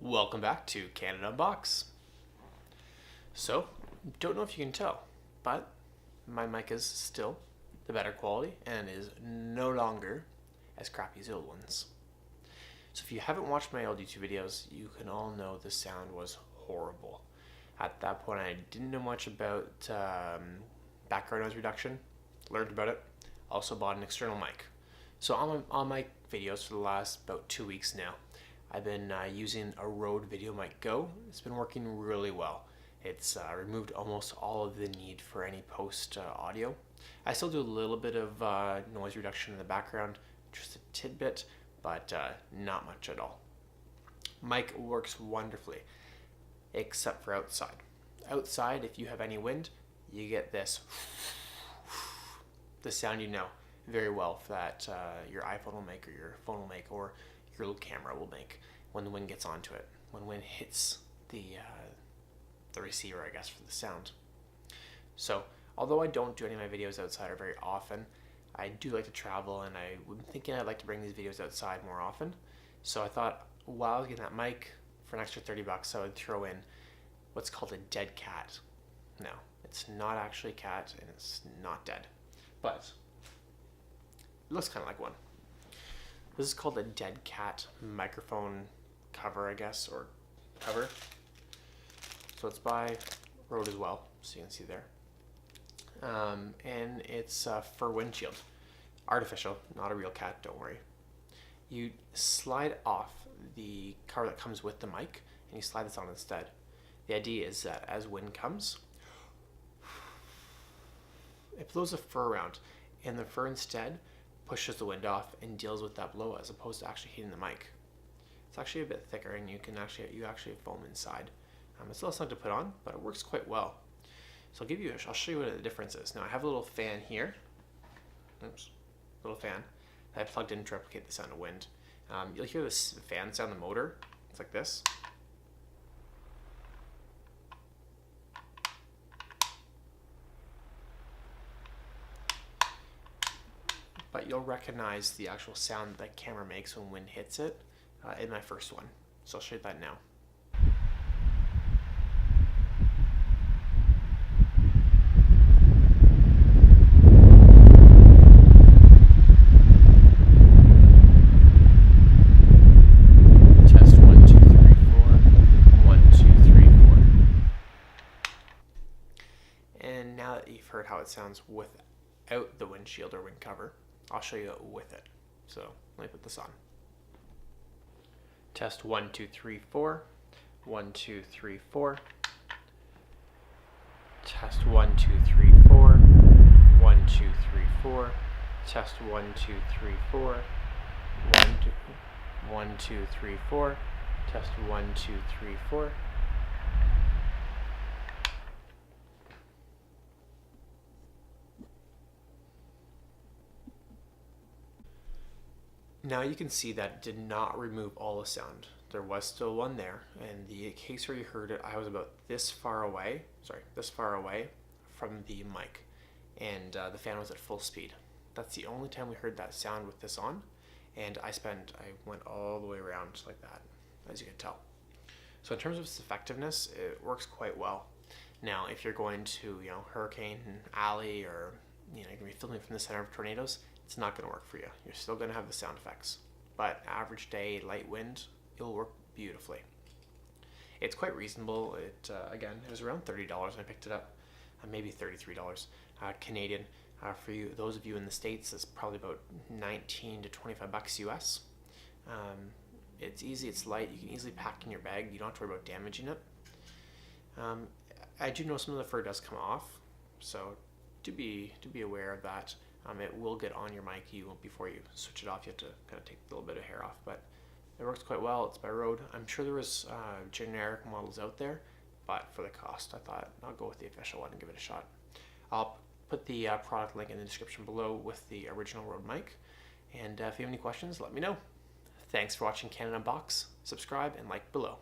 Welcome back to Canada Unbox. So, don't know if you can tell, but my mic is still the better quality and is no longer as crappy as the old ones. So if you haven't watched my old YouTube videos, you can all know the sound was horrible. At that point, I didn't know much about background noise reduction, learned about it, also bought an external mic. So on my videos for the last about 2 weeks now, I've been using a Rode Video Mic Go. It's been working really well. It's removed almost all of the need for any post audio. I still do a little bit of noise reduction in the background, just a tidbit, but not much at all. Mic works wonderfully, except for outside. Outside, if you have any wind, you get this, the sound you know very well that your iPhone will make, or your phone will make, or your little camera will make when the wind gets onto it, when wind hits the receiver, I guess, for the sound. So, although I don't do any of my videos outside very often, I do like to travel, and I'm thinking I'd like to bring these videos outside more often. So I thought, while I was getting that mic for an extra $30, I would throw in what's called a dead cat. No, it's not actually a cat, and it's not dead, but it looks kind of like one. This is called a Deadcat microphone cover, I guess, or cover. So it's by Rode as well, so you can see there. And it's for windshield. Artificial, not a real cat, don't worry. You slide off the cover that comes with the mic, and you slide this on instead. The idea is that as wind comes, it blows the fur around, and the fur instead pushes the wind off and deals with that blow as opposed to actually hitting the mic. It's actually a bit thicker, and you actually have foam inside. It's less something to put on, but it works quite well. So I'll show you what the difference is. Now I have a little fan here. Oops, little fan that I plugged in to replicate the sound of wind. You'll hear this fan sound, the motor. It's like this. But you'll recognize the actual sound that camera makes when wind hits it in my first one. So I'll show you that now. Test 1, 2, 3, 4. 1, 2, 3, 4. And now that you've heard how it sounds without the windshield or wind cover, I'll show you with it. So let me put this on. Test 1, 2, 3, 4. 1, 2, 3, 4. Test 1, 2, 3, 4. 1, 2, 3, 4. Test 1, 2, 3, 4. 1, 2, 3, 4. Test 1, 2, 3, 4. Now you can see that it did not remove all the sound. There was still one there, and the case where you heard it, I was about this far away from the mic, and the fan was at full speed. That's the only time we heard that sound with this on, and I went all the way around like that, as you can tell. So in terms of its effectiveness, it works quite well. Now, if you're going to, Hurricane Alley, or you're going to be filming from the center of tornadoes, it's not going to work for you. You're still going to have the sound effects. But average day, light wind, it'll work beautifully. It's quite reasonable. Again, it was around $30 when I picked it up, maybe $33 Canadian. For those of you in the States, it's probably about 19 to 25 bucks US. It's easy, it's light. You can easily pack in your bag. You don't have to worry about damaging it. I do know some of the fur does come off, so do be aware of that. It will get on your mic before you switch it off. You have to kind of take a little bit of hair off, but it works quite well. It's by Rode. I'm sure there was generic models out there, but for the cost, I thought I'll go with the official one and give it a shot. I'll put the product link in the description below with the original Rode mic, and if you have any questions, let me know. Thanks for watching Canada Unbox. Subscribe and like below.